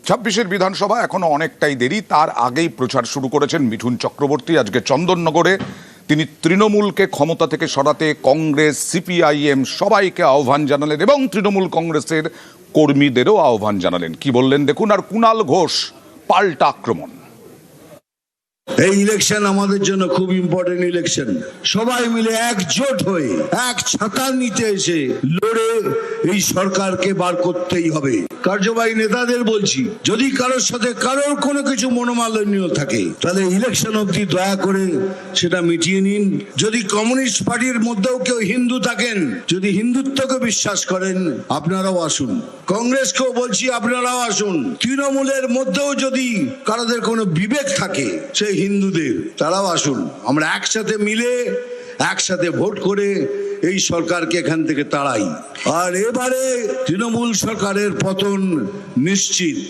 ছাব্বিশের বিধানসভা এখনো অনেকটাই দেরি, তার আগেই প্রচার শুরু করেছেন মিঠুন চক্রবর্তী। আজকে চন্দননগরে তিনি তৃণমূলকে ক্ষমতা থেকে সরাতে কংগ্রেস, সিপিআইএম সবাইকে আহ্বান জানালেন এবং তৃণমূল কংগ্রেসের কর্মীদেরও আহ্বান জানালেন। কি বললেন দেখুন। আর কুণাল ঘোষ পাল্টা আক্রমণ। এই ইলেকশন আমাদের জন্য খুব ইম্পর্টেন্ট ইলেকশন। সবাই মিলে একজোট হয়ে এক ছাতার নিচে এসে লড়ে এই সরকারকে বার করতেই হবে। কার্যবাহী নেতাদের বলছি, যদি কারোর সাথে কারোর কোনো কিছু মনোমালিন্য থাকে তাহলে ইলেকশন অবধি দয়া করে সেটা মিটিয়ে নিন। যদি কমিউনিস্ট পার্টির মধ্যেও কেউ হিন্দু থাকেন, যদি হিন্দুত্বকে বিশ্বাস করেন, আপনারাও আসুন। কংগ্রেসকেও বলছি, আপনারাও আসুন। তৃণমূলের মধ্যেও যদি কারোদের কোনো বিবেক থাকে সেই হিন্দুদের, তারাও আসুন। আমরা একসাথে মিলে একসাথে ভোট করে এই সরকারকে এখান থেকে তাড়াই। আর এবারে তৃণমূল সরকারের পতন নিশ্চিত।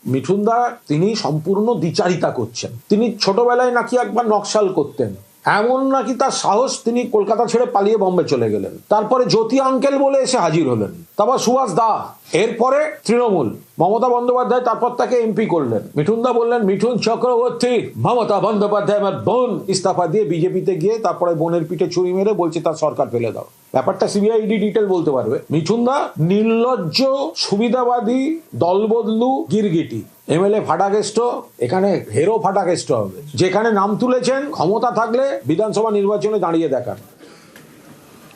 মিঠুনদা তিনি সম্পূর্ণ দ্বিচারিতা করছেন। তিনি ছোটবেলায় নাকি একবার নকশাল করতেন, এমন নাকি তার সাহস তিনি কলকাতা ছেড়ে পালিয়ে বম্বে চলে গেলেন। তারপরে জ্যোতি আঙ্কেল বলে এসে হাজির হলেন, তারপর সুভাষ দা, এরপরে তৃণমূল, মমতা বন্দ্যোপাধ্যায় তারপর তাকে এমপি করলেন। মিঠুনদা বললেন মিঠুন চক্রবর্তী, মমতা বন্দ্যোপাধ্যায় আমার বোন, ইস্তফা দিয়ে বিজেপিতে গিয়ে তারপরে বোনের পিঠে ছুরি মেরে বলছে তার সরকার ফেলে দাও। ব্যাপারটা সিবিআই ইডি ডিটেল বলতে পারবে। মিঠুনদা নির্লজ্জ, সুবিধাবাদী, দলবদলু, গিরগিটি এমএলএ ফাটাকেষ্ট, এখানে হেরো ফাটাকেষ্ট হবে। যেখানে নাম তুলেছেন ক্ষমতা থাকলে বিধানসভা নির্বাচনে দাঁড়িয়ে দেখান।